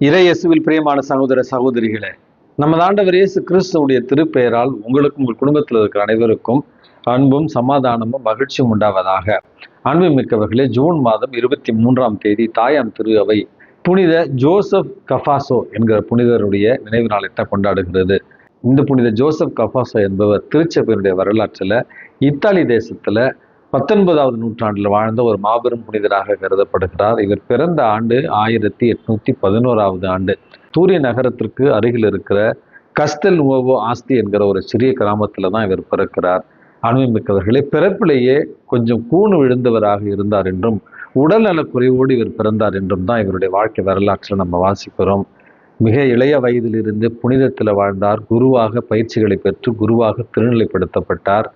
இறையேசுவில் பிரியமான சகோதர சகோதரிகளே, நமது ஆண்டவர் இயேசு கிறிஸ்துவுடைய திருப்பெயரால் உங்களுக்கும் உங்கள் குடும்பத்தில் இருக்கிற அனைவருக்கும் அன்பும் சமாதானமும் மகிழ்ச்சியும் உண்டாவதாக. அன்பு மிக்கவர்களே, ஜூன் மாதம் 23ஆம் தேதி தாயாம் திரு அவை புனித ஜோசப் கஃபாசோ என்கிற புனிதருடைய நினைவு நாளை கொண்டாடுகிறது. இந்த புனித ஜோசப் கஃபாசோ என்பவர் திருச்சபையினுடைய வரலாற்றில் இத்தாலி தேசத்துல 19வது நூற்றாண்டில் வாழ்ந்த ஒரு மாபெரும் புனிதராக கருதப்படுகிறார். இவர் பிறந்த ஆண்டு 1811வது ஆண்டு. தூரிய நகரத்திற்கு அருகில் இருக்கிற கஸ்டெல் நுவோவோ ஆஸ்தி என்கிற ஒரு சிறிய கிராமத்துல தான் இவர் பிறக்கிறார். அன்புமிக்கவர்களே, பிறப்பிலேயே கொஞ்சம் கூணு விழுந்தவராக இருந்தார் என்றும் உடல்நலக் குறைவோடு இவர் பிறந்தார் என்றும் தான் இவருடைய வாழ்க்கை வரலாற்றில் நம்ம வாசிக்கிறோம். மிக இளைய வயதிலிருந்து புனிதத்தில் வாழ்ந்தார். குருவாக பயிற்சிகளை பெற்று குருவாக திருநிலைப்படுத்தப்பட்டார்.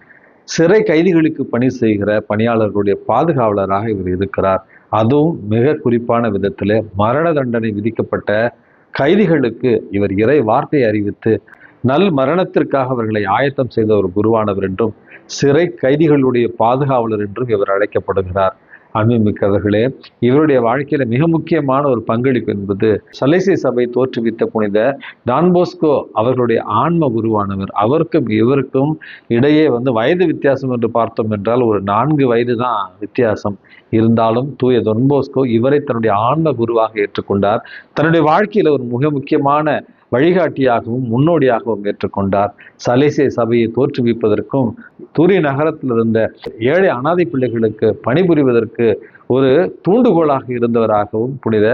சிறை கைதிகளுக்கு பணி செய்கிற பணியாளர்களுடைய பாதுகாவலராக இவர் இருக்கிறார். அதுவும் மிக குறிப்பான விதத்தில் மரண தண்டனை விதிக்கப்பட்ட கைதிகளுக்கு இவர் இறை வார்த்தையை அறிவித்து நல் மரணத்திற்காக அவர்களை ஆயத்தம் செய்த ஒரு குருவானவர் என்றும் சிறை கைதிகளுடைய பாதுகாவலர் என்றும் இவர் அழைக்கப்படுகிறார். அன்புமிக்கவர்களே, இவருடைய வாழ்க்கையில மிக முக்கியமான ஒரு பங்களிப்பு என்பது சலேசிய சபை தோற்றுவித்த புனித டான்போஸ்கோ அவர்களுடைய ஆன்ம குருவானவர். அவருக்கும் இவருக்கும் இடையே வயது வித்தியாசம் என்று பார்த்தோம் என்றால் ஒரு 4 வயது தான் வித்தியாசம். இருந்தாலும் தூய டான்போஸ்கோ இவரை தன்னுடைய ஆன்ம குருவாக ஏற்றுக்கொண்டார். தன்னுடைய வாழ்க்கையில ஒரு மிக முக்கியமான வழிகாட்டியாகவும் முன்னோடியாகவும் ஏற்றுக்கொண்டார். சலேசிய சபையை தோற்றுவிப்பதற்கும் தூரிய நகரத்தில் இருந்த ஏழை அனாதை பிள்ளைகளுக்கு பணிபுரிவதற்கு ஒரு தூண்டுகோலாக இருந்தவராகவும் புனித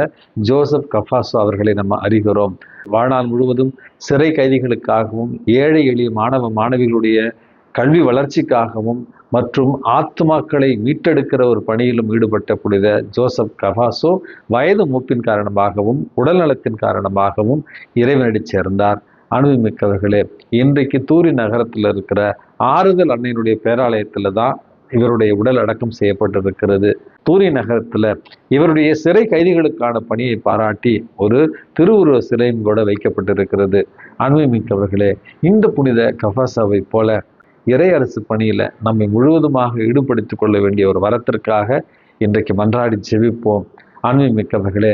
ஜோசப் கஃபாசோ அவர்களை நம்ம அறிகிறோம். வாழ்நாள் முழுவதும் சிறை கைதிகளுக்காகவும் ஏழை எளிய மாணவ மாணவிகளுடைய கல்வி வளர்ச்சிக்காகவும் மற்றும் ஆத்மாக்களை மீட்டெடுக்கிற ஒரு பணியிலும் ஈடுபட்ட புனித ஜோசப் கஃபாசோ வயது மூப்பின் காரணமாகவும் உடல் நலத்தின் காரணமாகவும் இறைவனடி சேர்ந்தார். அனுபவமிக்கவர்களே, இன்றைக்கு தூரி நகரத்தில் இருக்கிற ஆறுதல் அன்னையினுடைய பேராலயத்துல தான் இவருடைய உடல் அடக்கம் செய்யப்பட்டிருக்கிறது. தூரி நகரத்துல இவருடைய சிறை கைதிகளுக்கான பணியை பாராட்டி ஒரு திருவுருவ சிலையும் கூட வைக்கப்பட்டிருக்கிறது. அனுபவமிக்கவர்களே, இந்த புனித கஃபாசோவை போல இறை அரசு பணியில நம்மை முழுவதுமாக ஈடுபடுத்திக் கொள்ள வேண்டிய ஒரு வரத்திற்காக இன்றைக்கு மன்றாடி ஜெபிப்போம். அன்புமிக்கவர்களே,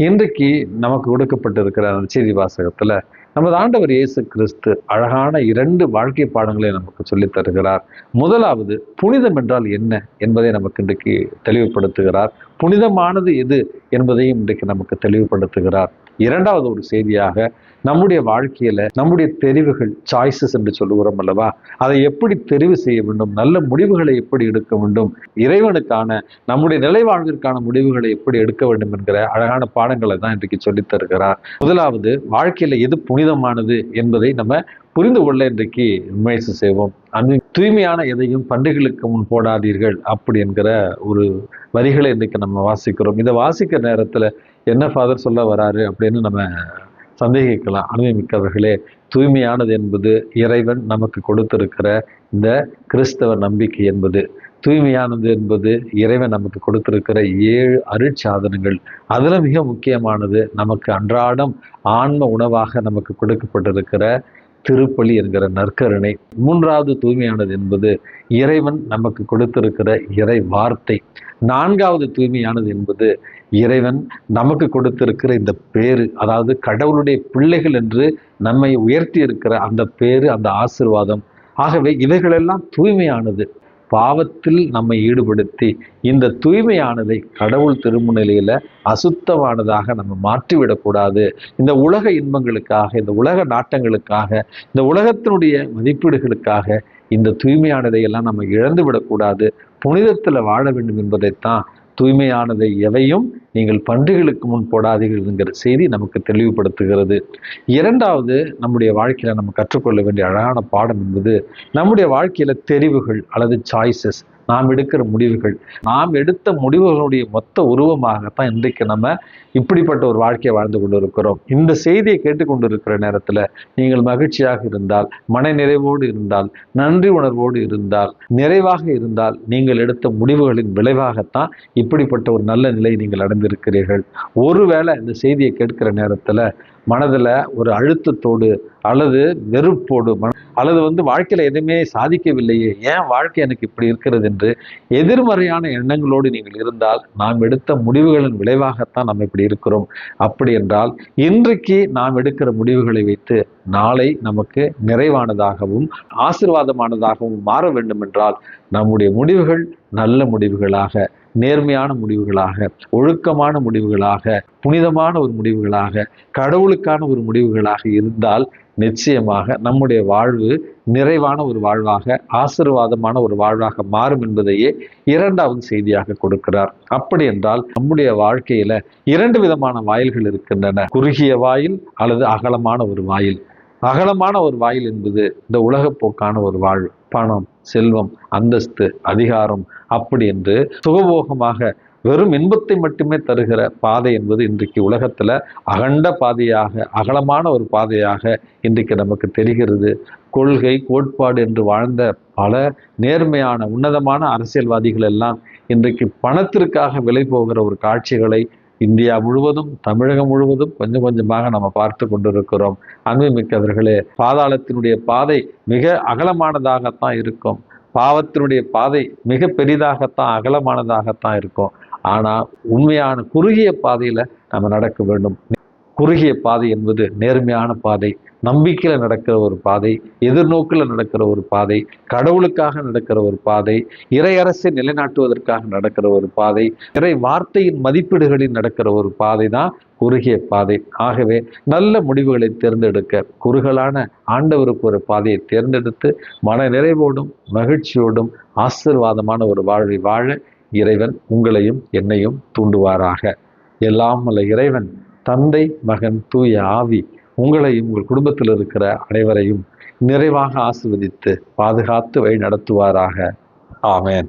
இன்றைக்கு நமக்கு கொடுக்கப்பட்டிருக்கிற நற்செய்தி வாசகத்துல நமது ஆண்டவர் இயேசு கிறிஸ்து அழகான 2 வாழ்க்கை பாடங்களை நமக்கு சொல்லித் தருகிறார். முதலாவது, புனிதம் என்றால் என்ன என்பதை நமக்கு இன்றைக்கு தெளிவுபடுத்துகிறார். புனிதமானது எது என்பதையும் இன்றைக்கு நமக்கு தெளிவுபடுத்துகிறார். இரண்டாவது ஒரு செய்தியாக, நம்முடைய வாழ்க்கையில நம்முடைய தெரிவுகள், சாய்ஸஸ் என்று சொல்லுகிறோம் அல்லவா, அதை எப்படி தெரிவு செய்ய வேண்டும், நல்ல முடிவுகளை எப்படி எடுக்க வேண்டும், இறைவனுக்கான நம்முடைய நிலைவாழ்விற்கான முடிவுகளை எப்படி எடுக்க வேண்டும் என்கிற அழகான பாடங்களை தான் இன்றைக்கு சொல்லித் தருகிறார். முதலாவது, வாழ்க்கையில எது புனிதமானது என்பதை நம்ம புரிந்து கொள்ள இன்றைக்கு முயற்சி செய்வோம். தூய்மையான எதையும் பண்டிகைகளுக்கு முன் போடாதீர்கள் அப்படி என்கிற ஒரு வரிகளை இன்றைக்கு நம்ம வாசிக்கிறோம். இதை வாசிக்கிற நேரத்துல என்ன ஃபாதர் சொல்ல வராரு அப்படின்னு நம்ம சந்தேகிக்கலாம். அனுபவமிக்கவர்களே, தூய்மையானது என்பது இறைவன் நமக்கு கொடுத்திருக்கிற இந்த கிறிஸ்தவ நம்பிக்கை என்பது, தூய்மையானது என்பது இறைவன் நமக்கு கொடுத்திருக்கிற 7 அருட்சாதனங்கள். அதுல மிக முக்கியமானது நமக்கு அன்றாடம் ஆன்ம உணவாக நமக்கு கொடுக்கப்பட்டிருக்கிற திருப்பலி என்கிற நற்கருணை. 3வது தூய்மையானது என்பது இறைவன் நமக்கு கொடுத்திருக்கிற இறை வார்த்தை. 4வது தூய்மையானது என்பது இறைவன் நமக்கு கொடுத்திருக்கிற இந்த பேரு, அதாவது கடவுளுடைய பிள்ளைகள் என்று நம்மை உயர்த்தி இருக்கிற அந்த பேரு, அந்த ஆசீர்வாதம். ஆகவே இவைகளெல்லாம் தூய்மையானது. பாவத்தில் நம்மை ஈடுபடுத்தி இந்த தூய்மையானதை கடவுள் திருமுன்னிலையில அசுத்தமானதாக நம்ம மாற்றிவிடக்கூடாது. இந்த உலக இன்பங்களுக்காக, இந்த உலக நாட்டங்களுக்காக, இந்த உலகத்தினுடைய மதிப்பீடுகளுக்காக இந்த தூய்மையானதை எல்லாம் நம்ம இழந்து விடக்கூடாது. புனிதத்துல வாழ வேண்டும் என்பதைத்தான் தூய்மையானதை எவையும் நீங்கள் பண்டிகைகளுக்கு முன் போடாதீர்கள் என்கிற செய்தி நமக்கு தெளிவுபடுத்துகிறது. இரண்டாவது, நம்முடைய வாழ்க்கையில நம்ம கற்றுக்கொள்ள வேண்டிய அழகான பாடம் என்பது நம்முடைய வாழ்க்கையில தெரிவுகள் அல்லது சாய்ஸஸ், நாம் எடுக்கிற முடிவுகள். நாம் எடுத்த முடிவுகளுடைய மொத்த உருவமாகத்தான் இன்றைக்கு நம்ம இப்படிப்பட்ட ஒரு வாழ்க்கையை வாழ்ந்து கொண்டு இருக்கிறோம். இந்த செய்தியை கேட்டுக்கொண்டு இருக்கிற நேரத்துல நீங்கள் மகிழ்ச்சியாக இருந்தால், மன நிறைவோடு இருந்தால், நன்றி உணர்வோடு இருந்தால், நிறைவாக இருந்தால், நீங்கள் எடுத்த முடிவுகளின் விளைவாகத்தான் இப்படிப்பட்ட ஒரு நல்ல நிலை நீங்கள் அடைந்து இணைந்திருக்கிறீர்கள். ஒருவேளை இந்த செய்தியை கேட்கிற நேரத்துல மனதுல ஒரு அழுத்தத்தோடு அல்லது வெறுப்போடு அல்லது வாழ்க்கையில எதுவுமே சாதிக்கவில்லையே, ஏன் வாழ்க்கை எனக்கு இப்படி இருக்கிறது என்று எதிர்மறையான எண்ணங்களோடு நீங்கள் இருந்தால் நாம் எடுத்த முடிவுகளின் விளைவாகத்தான் நாம் இப்படி இருக்கிறோம். அப்படி என்றால் இன்றைக்கு நாம் எடுக்கிற முடிவுகளை வைத்து நாளை நமக்கு நிறைவானதாகவும் ஆசீர்வாதமானதாகவும் மாற வேண்டும் என்றால் நம்முடைய முடிவுகள் நல்ல முடிவுகளாக, நேர்மையான முடிவுகளாக, ஒழுக்கமான முடிவுகளாக, புனிதமான ஒரு முடிவுகளாக, கடவுளுக்கான ஒரு முடிவுகளாக இருந்தால் நிச்சயமாக நம்முடைய வாழ்வு நிறைவான ஒரு வாழ்வாக, ஆசீர்வாதமான ஒரு வாழ்வாக மாறும் என்பதையே இரண்டாவது செய்தியாக கொடுக்கிறார். அப்படி என்றால் நம்முடைய வாழ்க்கையில 2 விதமான வாயில்கள் இருக்கின்றன. குறுகிய வாயில் அல்லது அகலமான ஒரு வாயில். அகலமான ஒரு வாயில் என்பது இந்த உலகப்போக்கான ஒரு வாழ்வு, பணம், செல்வம், அந்தஸ்து, அதிகாரம் அப்படி என்று சுகபோகமாக வெறும் இன்பத்தை மட்டுமே தருகிற பாதை என்பது இன்றைக்கு உலகத்துல அகண்ட பாதையாக, அகலமான ஒரு பாதையாக இன்றைக்கு நமக்கு தெரிகிறது. கொள்கை, கோட்பாடு என்று வாழ்ந்த பல நேர்மையான உன்னதமான அரசியல்வாதிகள் எல்லாம் இன்றைக்கு பணத்திற்காக விலை போகிற ஒரு காட்சிகளை இந்தியா முழுவதும், தமிழகம் முழுவதும் கொஞ்சம் கொஞ்சமாக நம்ம பார்த்து கொண்டிருக்கிறோம். அன்புமிக்கவர்களே, பாதாளத்தினுடைய பாதை மிக அகலமானதாகத்தான் இருக்கும். பாவத்தினுடைய பாதை மிக பெரிதாகத்தான், அகலமானதாகத்தான் இருக்கும். ஆனா உண்மையான குறுகிய பாதையில நம்ம நடக்க வேண்டும். குறுகிய பாதை என்பது நேர்மையான பாதை, நம்பிக்கையில நடக்கிற ஒரு பாதை, எதிர்நோக்கில் நடக்கிற ஒரு பாதை, கடவுளுக்காக நடக்கிற ஒரு பாதை, இறையரசை நிலைநாட்டுவதற்காக நடக்கிற ஒரு பாதை, இறை வார்த்தையின் மதிப்பீடுகளில் நடக்கிற ஒரு பாதை தான் குறுகிய பாதை. ஆகவே நல்ல முடிவுகளை தேர்ந்தெடுக்க குறுகலான ஆண்டவருக்கு ஒரு பாதையை தேர்ந்தெடுத்து மன நிறைவோடும் மகிழ்ச்சியோடும் ஆசீர்வாதமான ஒரு வாழ்வை வாழ இறைவன் உங்களையும் என்னையும் தூண்டுவாராக. எல்லாம் வல்ல இறைவன் தந்தை, மகன், தூய ஆவி உங்களையும் உங்கள் குடும்பத்தில் இருக்கிற அனைவரையும் நிறைவாக ஆசீர்வதித்து பாதுகாத்து வழி நடத்துவாராக. ஆமென்.